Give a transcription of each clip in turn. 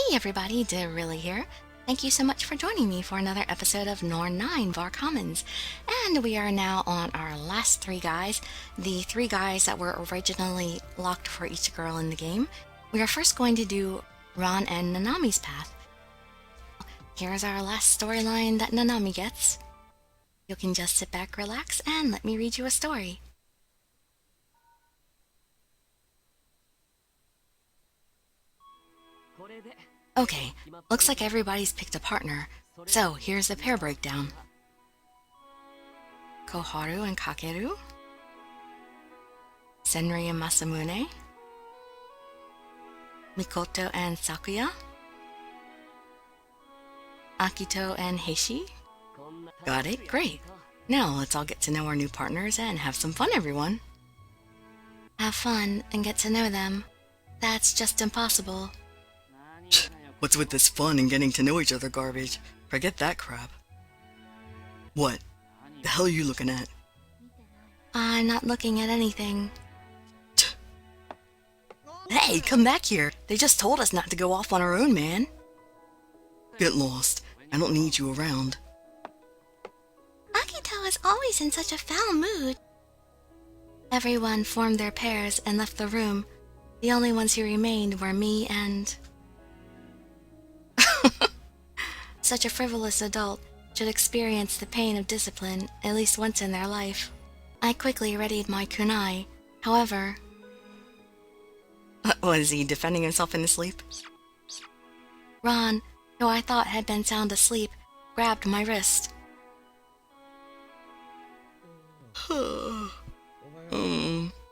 Hey everybody, Dirili here. Thank you so much for joining me for another episode of Norn9 Var Commons. And we are now on our last three guys, the three guys that were originally locked for each girl in the game. We are first going to do Ron and Nanami's path. Here's our last storyline that Nanami gets. You can just sit back, relax, and let me read you a story. Okay, looks like everybody's picked a partner, so here's the pair breakdown. Koharu and Kakeru, Senri and Masamune, Mikoto and Sakuya, Akito and Heishi. Got it? Great! Now let's all get to know our new partners and have some fun, everyone! Have fun and get to know them. That's just impossible. What's with this fun and getting to know each other garbage? Forget that crap. What? The hell are you looking at? I'm not looking at anything. Hey, come back here! They just told us not to go off on our own, man! Get lost. I don't need you around. Akito is always in such a foul mood. Everyone formed their pairs and left the room. The only ones who remained were me and... Such a frivolous adult should experience the pain of discipline at least once in their life. I quickly readied my kunai. However... Was he defending himself in his sleep? Ron, who I thought had been sound asleep, grabbed my wrist.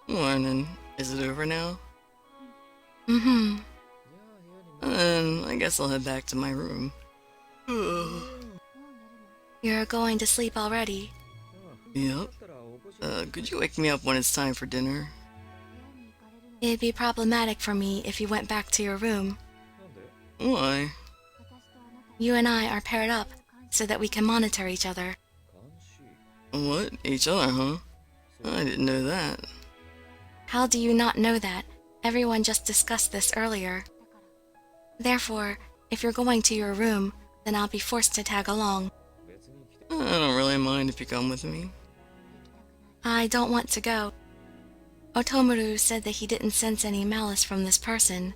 Morning. Is it over now? Mm-hmm. Then I guess I'll head back to my room. You're going to sleep already? Yep. Could you wake me up when it's time for dinner? It'd be problematic for me if you went back to your room. Why? You and I are paired up so that we can monitor each other. What? Each other, huh? I didn't know that. How do you not know that? Everyone just discussed this earlier. Therefore, if you're going to your room, then I'll be forced to tag along. I don't really mind if you come with me. I don't want to go. Otomuru said that he didn't sense any malice from this person,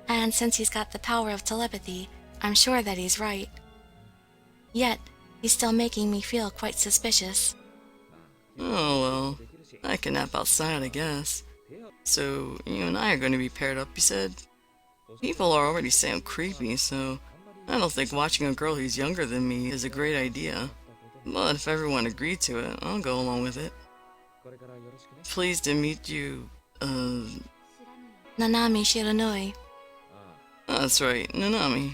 and since he's got the power of telepathy, I'm sure that he's right. Yet, he's still making me feel quite suspicious. Oh well, I can nap outside, I guess. So, you and I are going to be paired up, you said? People are already saying I'm creepy, so I don't think watching a girl who's younger than me is a great idea. But if everyone agreed to it, I'll go along with it. Pleased to meet you, Nanami Shiranui. That's right, Nanami.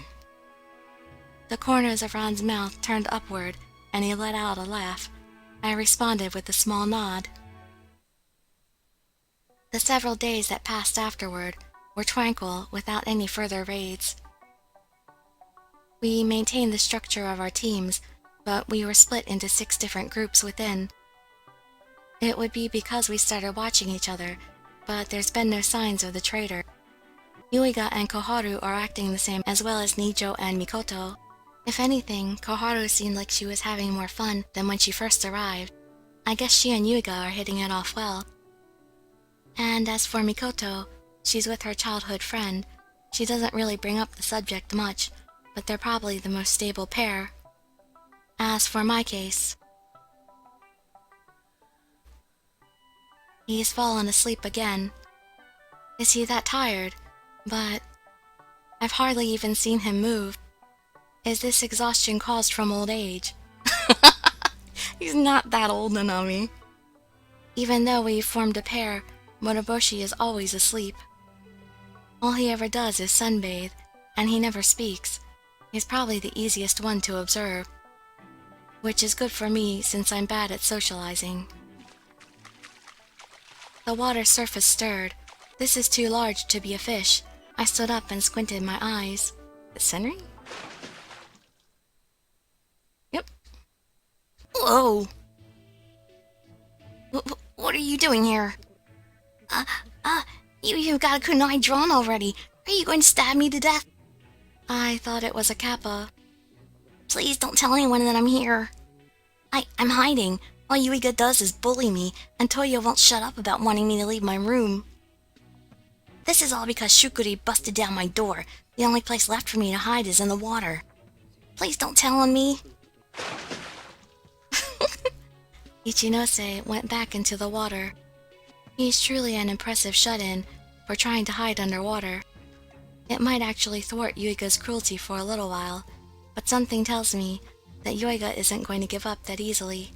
The corners of Ron's mouth turned upward, and he let out a laugh. I responded with a small nod. The several days that passed afterward were tranquil without any further raids. We maintained the structure of our teams, but we were split into 6 different groups within. It would be because we started watching each other, but there's been no signs of the traitor. Yuiga and Koharu are acting the same, as well as Nijo and Mikoto. If anything, Koharu seemed like she was having more fun than when she first arrived. I guess she and Yuiga are hitting it off well. And as for Mikoto, she's with her childhood friend. She doesn't really bring up the subject much, but they're probably the most stable pair. As for my case... He's fallen asleep again. Is he that tired? But... I've hardly even seen him move. Is this exhaustion caused from old age? He's not that old, Nanami. Even though we've formed a pair, Moroboshi is always asleep. All he ever does is sunbathe, and he never speaks. He's probably the easiest one to observe. Which is good for me since I'm bad at socializing. The water's surface stirred. This is too large to be a fish. I stood up and squinted my eyes. Senri? Yep. Whoa! What are you doing here? You've got a kunai drawn already. Are you going to stab me to death? I thought it was a kappa. Please don't tell anyone that I'm here. I'm hiding. All Yuiga does is bully me, and Toyo won't shut up about wanting me to leave my room. This is all because Shukuri busted down my door. The only place left for me to hide is in the water. Please don't tell on me. Ichinose went back into the water. He's truly an impressive shut-in for trying to hide underwater. It might actually thwart Yuiga's cruelty for a little while, but something tells me that Yuiga isn't going to give up that easily.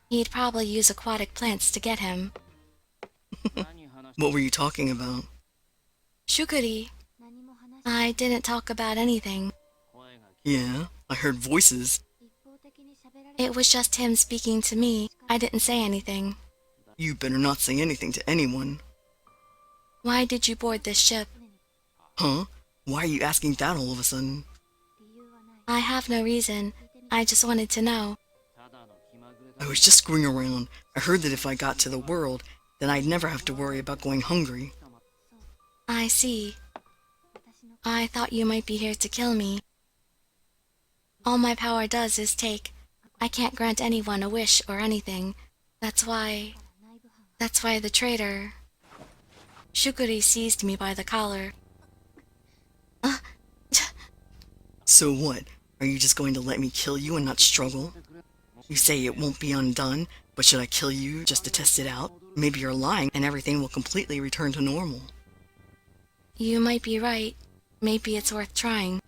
He'd probably use aquatic plants to get him. What were you talking about? Shukuri. I didn't talk about anything. Yeah, I heard voices. It was just him speaking to me. I didn't say anything. You better not say anything to anyone. Why did you board this ship? Huh? Why are you asking that all of a sudden? I have no reason. I just wanted to know. I was just screwing around. I heard that if I got to the world, then I'd never have to worry about going hungry. I see. I thought you might be here to kill me. All my power does is take. I can't grant anyone a wish or anything. That's why the traitor... Shukuri seized me by the collar. So what? Are you just going to let me kill you and not struggle? You say it won't be undone, but should I kill you just to test it out? Maybe you're lying and everything will completely return to normal. You might be right. Maybe it's worth trying.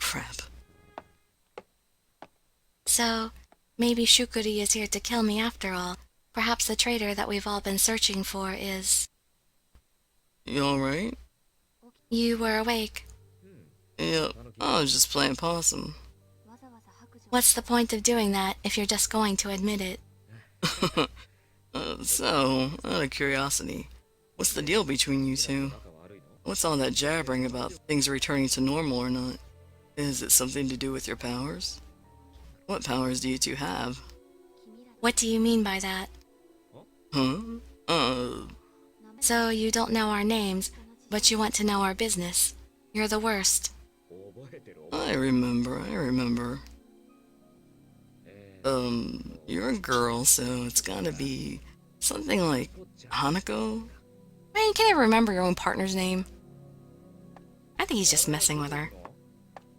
Crap. So, maybe Shukuri is here to kill me after all. Perhaps the traitor that we've all been searching for is... You alright? You were awake. Yep, I was just playing possum. What's the point of doing that if you're just going to admit it? So, out of curiosity, what's the deal between you two? What's all that jabbering about things returning to normal or not? Is it something to do with your powers? What powers do you two have? What do you mean by that? Huh? So you don't know our names, but you want to know our business. You're the worst. I remember. You're a girl, so it's gotta be something like Hanako? Man, you can't even remember your own partner's name. I think he's just messing with her.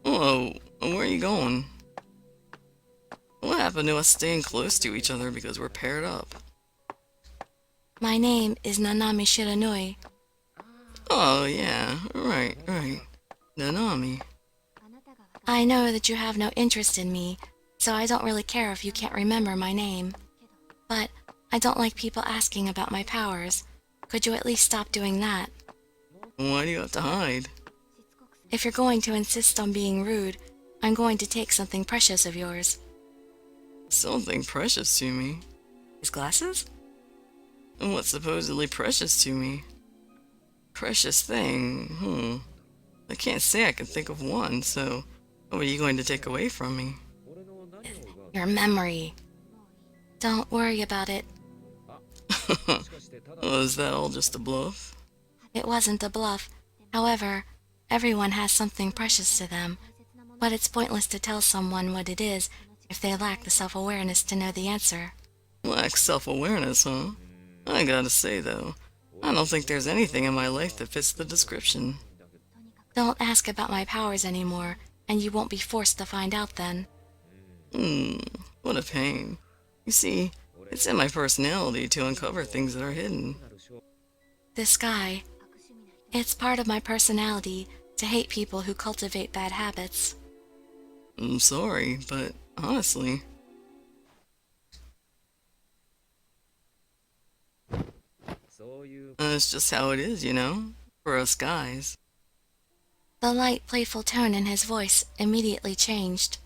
Whoa, where are you going? What happened to us staying close to each other because we're paired up? My name is Nanami Shiranui. Oh, yeah, right. Nanami. I know that you have no interest in me, so I don't really care if you can't remember my name. But I don't like people asking about my powers. Could you at least stop doing that? Why do you have to hide? If you're going to insist on being rude, I'm going to take something precious of yours. Something precious to me? His glasses? And what's supposedly precious to me? Precious thing, I can't say I can think of one, so what are you going to take away from me? Your memory. Don't worry about it. Was that all just a bluff? It wasn't a bluff. However, everyone has something precious to them. But it's pointless to tell someone what it is if they lack the self-awareness to know the answer. Lack self-awareness, huh? I gotta say, though, I don't think there's anything in my life that fits the description. Don't ask about my powers anymore, and you won't be forced to find out then. What a pain. You see, it's in my personality to uncover things that are hidden. This guy. It's part of my personality to hate people who cultivate bad habits. I'm sorry, but honestly... That's just how it is, for us guys. The light, playful tone in his voice immediately changed.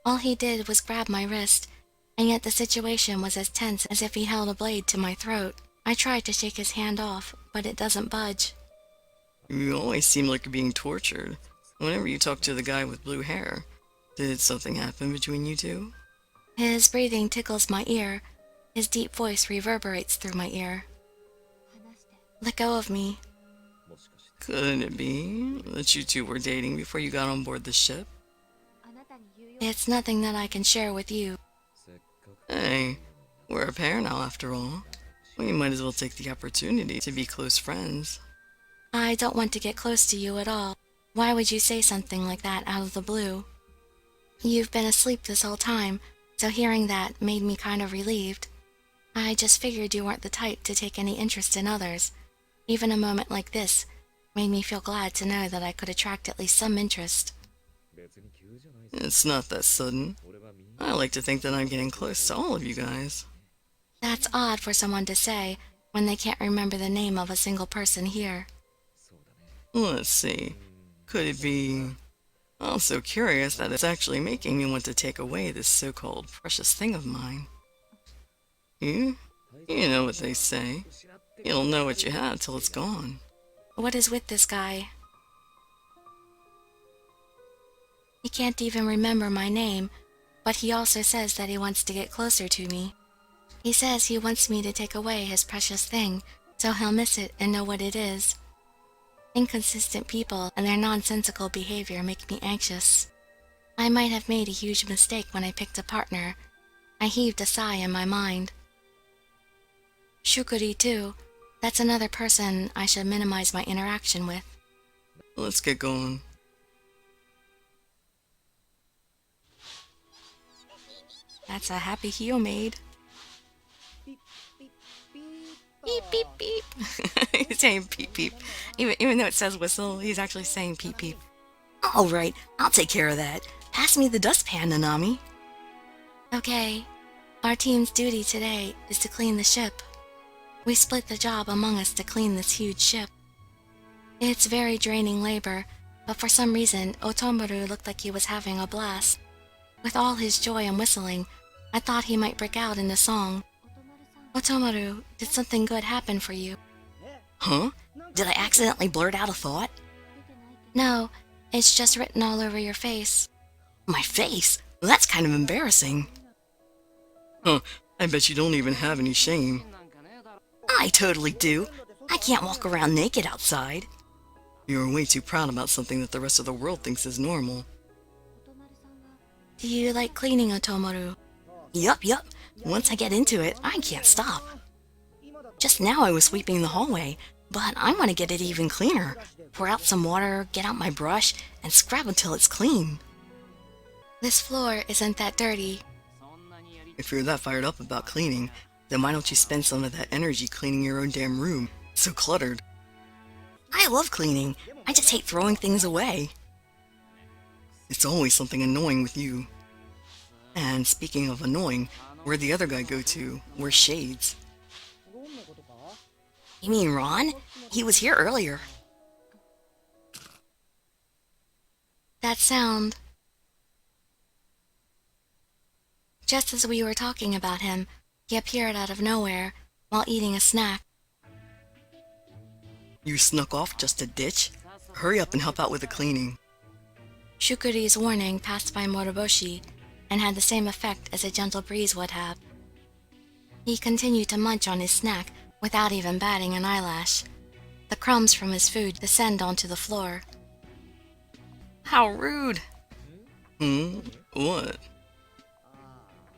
All he did was grab my wrist, and yet the situation was as tense as if he held a blade to my throat. I tried to shake his hand off, but it doesn't budge. You always seem like you're being tortured. Whenever you talk to the guy with blue hair, did something happen between you two? His breathing tickles my ear. His deep voice reverberates through my ear. Let go of me. Couldn't it be that you two were dating before you got on board the ship? It's nothing that I can share with you. Hey, we're a pair now after all. We might as well take the opportunity to be close friends. I don't want to get close to you at all. Why would you say something like that out of the blue? You've been asleep this whole time, so hearing that made me kind of relieved. I just figured you weren't the type to take any interest in others. Even a moment like this made me feel glad to know that I could attract at least some interest. It's not that sudden. I like to think that I'm getting close to all of you guys. That's odd for someone to say when they can't remember the name of a single person here. Let's see. Could it be... I'm so curious that it's actually making me want to take away this so-called precious thing of mine. You know what they say. You don't know what you have till it's gone. What is with this guy? He can't even remember my name, but he also says that he wants to get closer to me. He says he wants me to take away his precious thing, so he'll miss it and know what it is. Inconsistent people and their nonsensical behavior make me anxious. I might have made a huge mistake when I picked a partner. I heaved a sigh in my mind. Shukuri, too. That's another person I should minimize my interaction with. Let's get going. That's a happy heel made. Beep, beep, beep. He's saying peep, peep. Even though it says whistle, he's actually saying peep, peep. All right, I'll take care of that. Pass me the dustpan, Nanami. Okay. Our team's duty today is to clean the ship. We split the job among us to clean this huge ship. It's very draining labor, but for some reason, Otomaru looked like he was having a blast. With all his joy and whistling, I thought he might break out into song. Otomaru, did something good happen for you? Huh? Did I accidentally blurt out a thought? No, it's just written all over your face. My face? Well, that's kind of embarrassing. Huh, I bet you don't even have any shame. I totally do. I can't walk around naked outside. You're way too proud about something that the rest of the world thinks is normal. Do you like cleaning, Otomaru? Yup. Once I get into it, I can't stop. Just now I was sweeping the hallway, but I want to get it even cleaner. Pour out some water, get out my brush, and scrub until it's clean. This floor isn't that dirty. If you're that fired up about cleaning, then why don't you spend some of that energy cleaning your own damn room? It's so cluttered. I love cleaning. I just hate throwing things away. It's always something annoying with you. And speaking of annoying, where'd the other guy go to? Where's Shades? You mean Ron? He was here earlier. That sound. Just as we were talking about him, he appeared out of nowhere while eating a snack. You snuck off just to ditch? Hurry up and help out with the cleaning. Shukuri's warning passed by Moroboshi and had the same effect as a gentle breeze would have. He continued to munch on his snack without even batting an eyelash. The crumbs from his food descend onto the floor. How rude. What?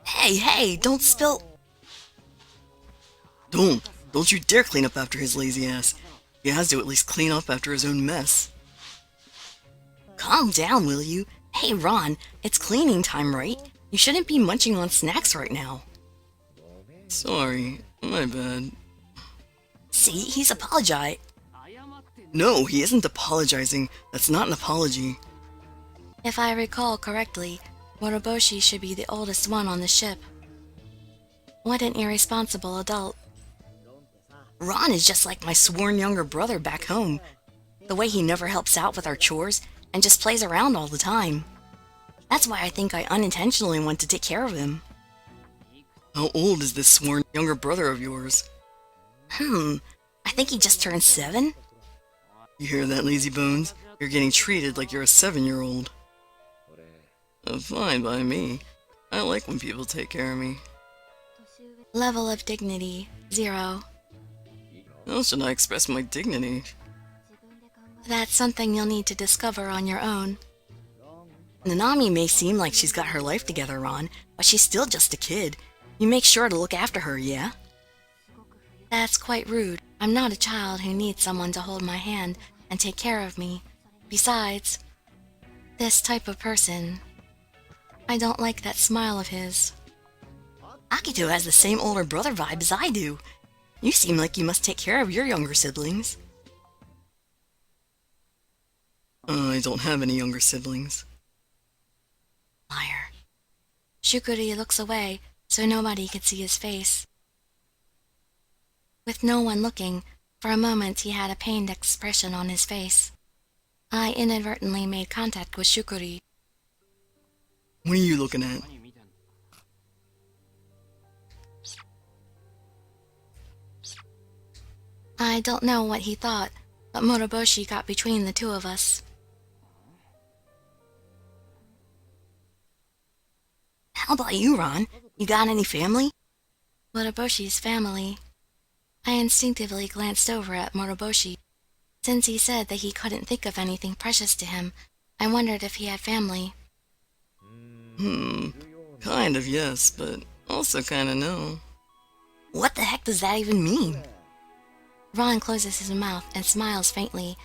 Hey, don't spill... Don't you dare clean up after his lazy ass. He has to at least clean up after his own mess. Calm down, will you? Hey, Ron, it's cleaning time, right? You shouldn't be munching on snacks right now. Sorry, my bad. See, he's apologized. No, he isn't apologizing. That's not an apology. If I recall correctly, Moroboshi should be the oldest one on the ship. What an irresponsible adult. Ron is just like my sworn younger brother back home. The way he never helps out with our chores and just plays around all the time. That's why I think I unintentionally want to take care of him. How old is this sworn younger brother of yours? I think he just turned 7. You hear that, lazy bones? You're getting treated like you're a 7-year-old. Fine by me. I like when people take care of me. Level of dignity, 0. How should I express my dignity? That's something you'll need to discover on your own. Nanami may seem like she's got her life together, Ron, but she's still just a kid. You make sure to look after her, yeah? That's quite rude. I'm not a child who needs someone to hold my hand and take care of me. Besides, this type of person, I don't like that smile of his. Akito has the same older brother vibe as I do. You seem like you must take care of your younger siblings. I don't have any younger siblings. Liar. Shukuri looks away so nobody could see his face. With no one looking, for a moment he had a pained expression on his face. I inadvertently made contact with Shukuri. What are you looking at? I don't know what he thought, but Moroboshi got between the two of us. How about you, Ron? You got any family? Moroboshi's family. I instinctively glanced over at Moroboshi. Since he said that he couldn't think of anything precious to him, I wondered if he had family. Kind of yes, but also kind of no. What the heck does that even mean? Ron closes his mouth and smiles faintly,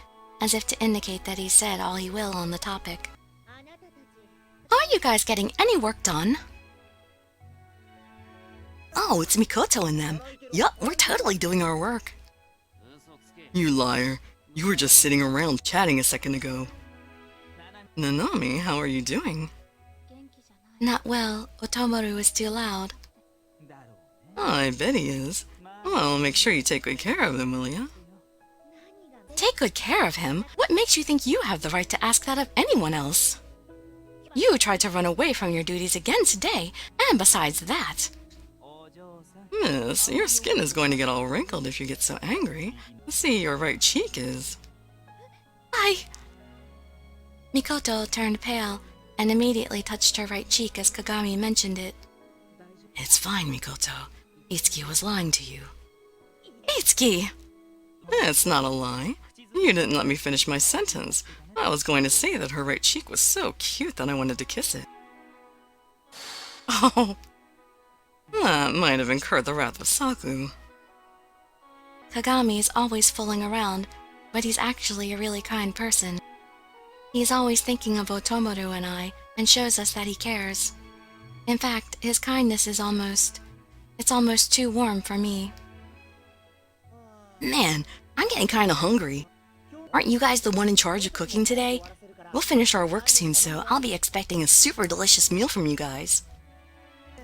as if to indicate that he said all he will on the topic. Are you guys getting any work done? Oh, it's Mikoto and them. Yup, we're totally doing our work. You liar. You were just sitting around chatting a second ago. Nanami, how are you doing? Not well. Otomoru is too loud. Oh, I bet he is. Well, make sure you take good care of him, will ya? Take good care of him? What makes you think you have the right to ask that of anyone else? You tried to run away from your duties again today, and besides that... Miss, your skin is going to get all wrinkled if you get so angry. See, your right cheek is... Mikoto turned pale and immediately touched her right cheek as Kagami mentioned it. It's fine, Mikoto. Itsuki was lying to you. Itsuki! It's not a lie. You didn't let me finish my sentence. I was going to say that her right cheek was so cute that I wanted to kiss it. Oh, That might have incurred the wrath of Saku. Kagami is always fooling around, but he's actually a really kind person. He's always thinking of Otomoru and I, and shows us that he cares. In fact, his kindness is it's almost too warm for me. Man, I'm getting kinda hungry. Aren't you guys the one in charge of cooking today? We'll finish our work soon, so I'll be expecting a super delicious meal from you guys.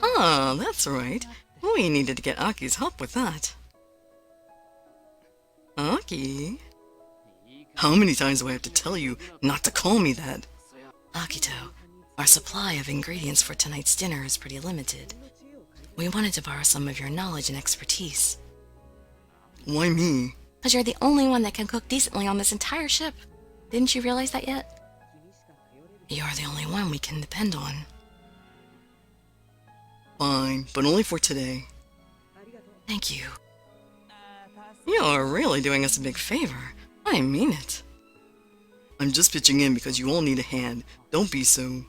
Ah, that's right. We needed to get Aki's help with that. Aki? How many times do I have to tell you not to call me that? Akito, our supply of ingredients for tonight's dinner is pretty limited. We wanted to borrow some of your knowledge and expertise. Why me? Because you're the only one that can cook decently on this entire ship. Didn't you realize that yet? You're the only one we can depend on. Fine, but only for today. Thank you. You're really doing us a big favor. I mean it. I'm just pitching in because you all need a hand. Don't be so...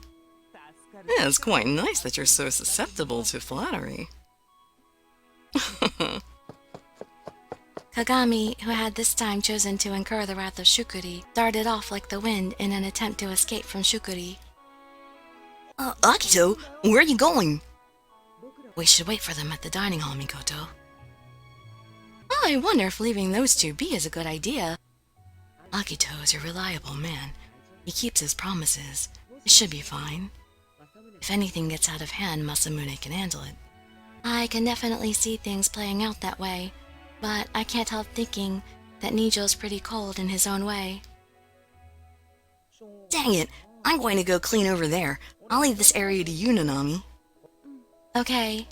Yeah, it's quite nice that you're so susceptible to flattery. Kagami, who had this time chosen to incur the wrath of Shukuri, darted off like the wind in an attempt to escape from Shukuri. Akito, where are you going? We should wait for them at the dining hall, Mikoto. I wonder if leaving those two be is a good idea. Akito is a reliable man. He keeps his promises. It should be fine. If anything gets out of hand, Masamune can handle it. I can definitely see things playing out that way, but I can't help thinking that Nijo's pretty cold in his own way. Dang it! I'm going to go clean over there. I'll leave this area to you, Nanami. Okay.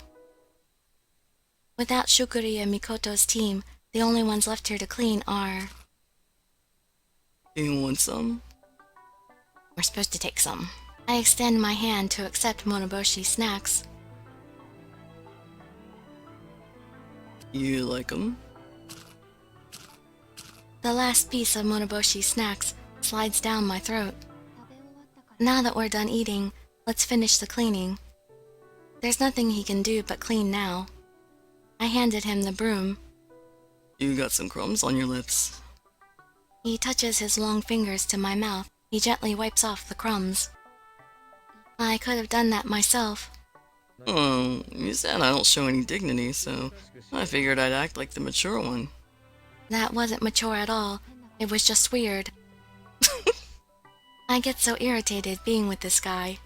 Without Shukuri and Mikoto's team, the only ones left here to clean are... Do you want some? We're supposed to take some. I extend my hand to accept Monoboshi's snacks. You like them? The last piece of Monoboshi snacks slides down my throat. Now that we're done eating, let's finish the cleaning. There's nothing he can do but clean now. I handed him the broom. You got some crumbs on your lips. He touches his long fingers to my mouth. He gently wipes off the crumbs. I could have done that myself. Oh, you said I don't show any dignity, so I figured I'd act like the mature one. That wasn't mature at all. It was just weird. I get so irritated being with this guy.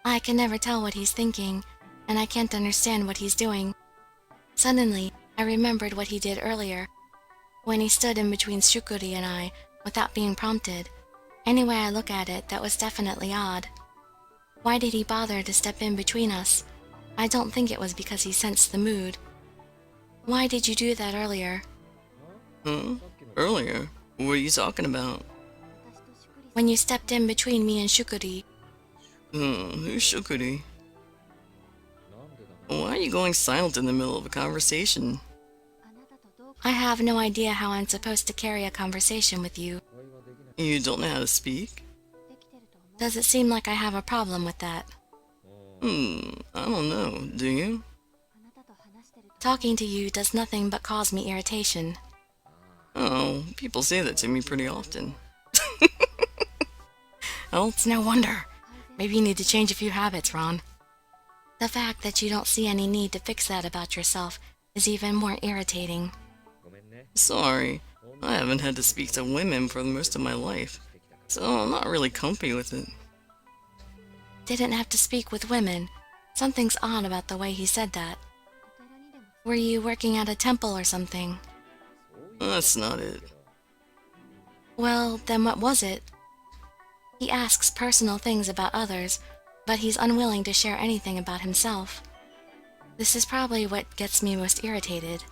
I can never tell what he's thinking, and I can't understand what he's doing. Suddenly, I remembered what he did earlier, when he stood in between Shukuri and I, without being prompted. Any way I look at it, that was definitely odd. Why did he bother to step in between us? I don't think it was because he sensed the mood. Why did you do that earlier? Huh? Earlier? What are you talking about? When you stepped in between me and Shukuri. Who's Shukuri? Why are you going silent in the middle of a conversation? I have no idea how I'm supposed to carry a conversation with you. You don't know how to speak? Does it seem like I have a problem with that? I don't know. Do you? Talking to you does nothing but cause me irritation. Oh, people say that to me pretty often. Oh, it's no wonder. Maybe you need to change a few habits, Ron. The fact that you don't see any need to fix that about yourself is even more irritating. Sorry, I haven't had to speak to women for most of my life, so I'm not really comfy with it. Didn't have to speak with women. Something's odd about the way he said that. Were you working at a temple or something? That's not it. Well, then what was it? He asks personal things about others, but he's unwilling to share anything about himself. This is probably what gets me most irritated.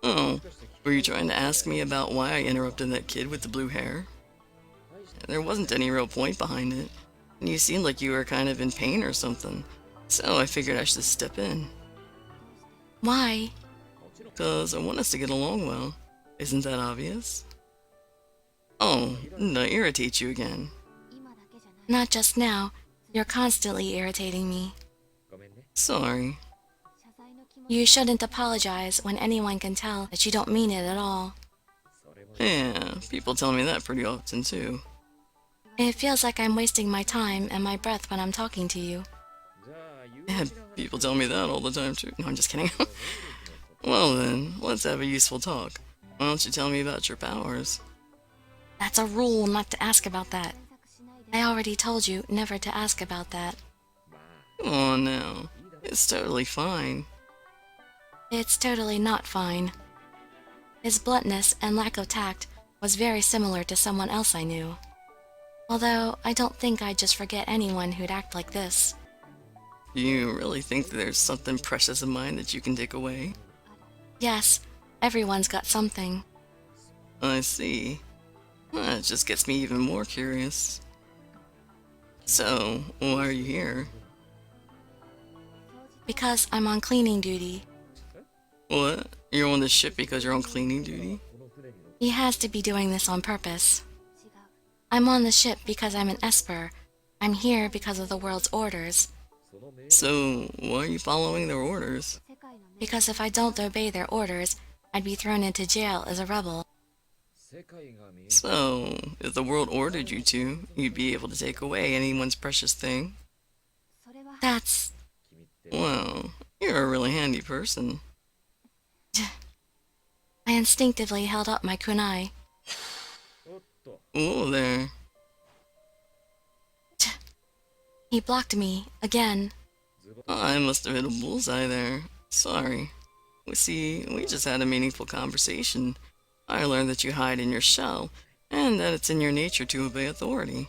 Oh, were you trying to ask me about why I interrupted that kid with the blue hair? There wasn't any real point behind it. You seemed like you were kind of in pain or something, so I figured I should step in. Why? 'Cause I want us to get along well. Isn't that obvious? Oh, did I irritate you again? Not just now. You're constantly irritating me. Sorry. You shouldn't apologize when anyone can tell that you don't mean it at all. Yeah, people tell me that pretty often too. It feels like I'm wasting my time and my breath when I'm talking to you. Yeah, people tell me that all the time too. No, I'm just kidding. Well then, let's have a useful talk. Why don't you tell me about your powers? That's a rule not to ask about that. I already told you never to ask about that. Come on now. It's totally fine. It's totally not fine. His bluntness and lack of tact was very similar to someone else I knew. Although, I don't think I'd just forget anyone who'd act like this. Do you really think there's something precious of mine that you can take away? Yes, everyone's got something. I see. That just gets me even more curious. So, why are you here? Because I'm on cleaning duty. What? You're on the ship because you're on cleaning duty? He has to be doing this on purpose. I'm on the ship because I'm an Esper. I'm here because of the world's orders. So, why are you following their orders? Because if I don't obey their orders, I'd be thrown into jail as a rebel. So, if the world ordered you to, you'd be able to take away anyone's precious thing? That's... Well, you're a really handy person. I instinctively held up my kunai. Whoa there. He blocked me, again. I must have hit a bullseye there. Sorry. We just had a meaningful conversation. I learned that you hide in your shell, and that it's in your nature to obey authority.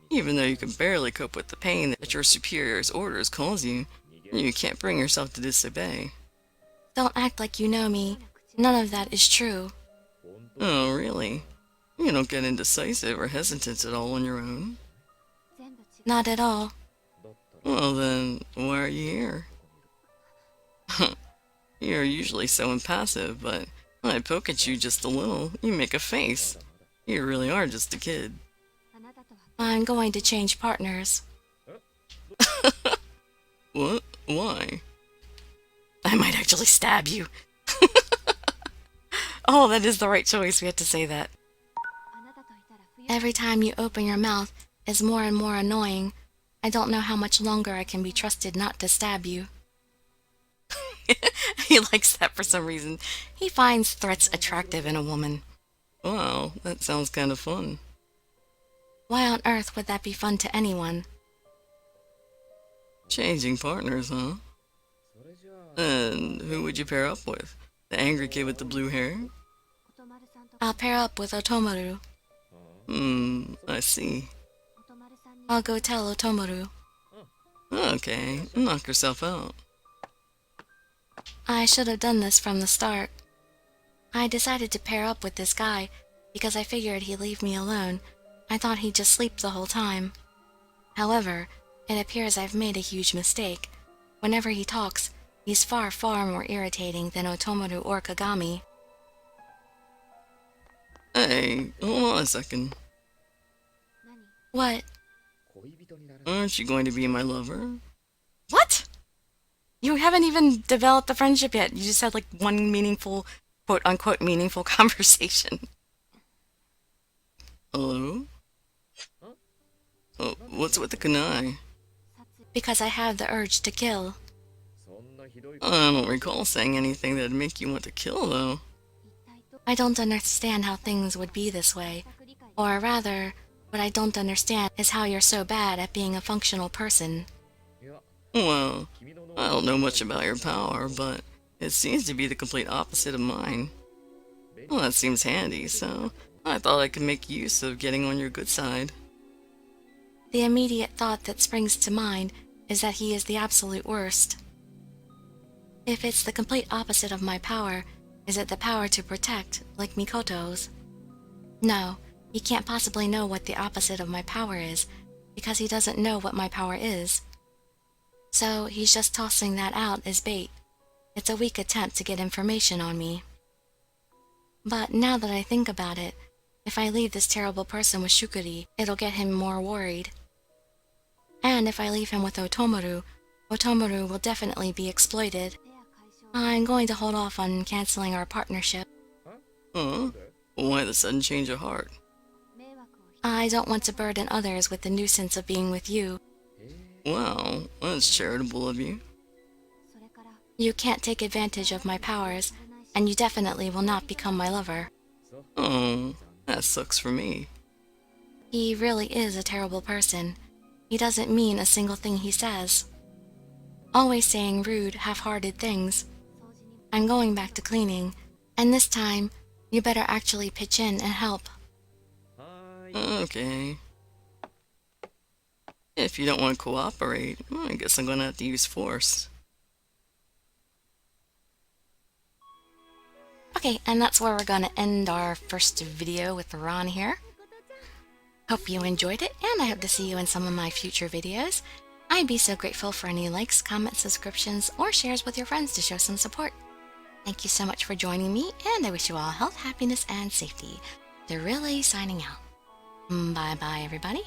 Even though you can barely cope with the pain that your superior's orders cause you, you can't bring yourself to disobey. Don't act like you know me. None of that is true. Oh, really? You don't get indecisive or hesitant at all on your own? Not at all. Well then, why are you here? You're usually so impassive, but I poke at you just a little, you make a face. You really are just a kid. I'm going to change partners. What? Why? I might actually stab you. Oh, that is the right choice. We have to say that. Every time you open your mouth is more and more annoying. I don't know how much longer I can be trusted not to stab you. He likes that for some reason. He finds threats attractive in a woman. Wow, that sounds kind of fun. Why on earth would that be fun to anyone? Changing partners, huh? And who would you pair up with? The angry kid with the blue hair? I'll pair up with Otomaru. I see. I'll go tell Otomaru. Okay, knock yourself out. I should have done this from the start. I decided to pair up with this guy because I figured he'd leave me alone. I thought he'd just sleep the whole time. However, it appears I've made a huge mistake. Whenever he talks, he's far, far more irritating than Otomaru or Kagami. Hey, hold on a second. What? Aren't you going to be my lover? What? You haven't even developed the friendship yet. You just had like one meaningful, quote-unquote meaningful conversation. Hello? Oh, what's with the kunai? Because I have the urge to kill. I don't recall saying anything that'd make you want to kill, though. I don't understand how things would be this way. Or rather, what I don't understand is how you're so bad at being a functional person. Well, I don't know much about your power, but it seems to be the complete opposite of mine. Well, that seems handy, so I thought I could make use of getting on your good side. The immediate thought that springs to mind is that he is the absolute worst. If it's the complete opposite of my power, is it the power to protect, like Mikoto's? No, he can't possibly know what the opposite of my power is, because he doesn't know what my power is. So he's just tossing that out as bait. It's a weak attempt to get information on me. But now that I think about it, if I leave this terrible person with Shukuri, it'll get him more worried. And if I leave him with Otomaru, Otomaru will definitely be exploited. I'm going to hold off on canceling our partnership. Huh? Why the sudden change of heart? I don't want to burden others with the nuisance of being with you. Wow, that's charitable of you. You can't take advantage of my powers, and you definitely will not become my lover. Oh, that sucks for me. He really is a terrible person. He doesn't mean a single thing he says. Always saying rude, half-hearted things. I'm going back to cleaning, and this time, you better actually pitch in and help. Okay. If you don't want to cooperate, I guess I'm gonna have to use force. Okay, and that's where we're gonna end our first video with Ron here. Hope you enjoyed it, and I hope to see you in some of my future videos. I'd be so grateful for any likes, comments, subscriptions, or shares with your friends to show some support. Thank you so much for joining me, and I wish you all health, happiness, and safety. Dirili signing out. Bye-bye, everybody.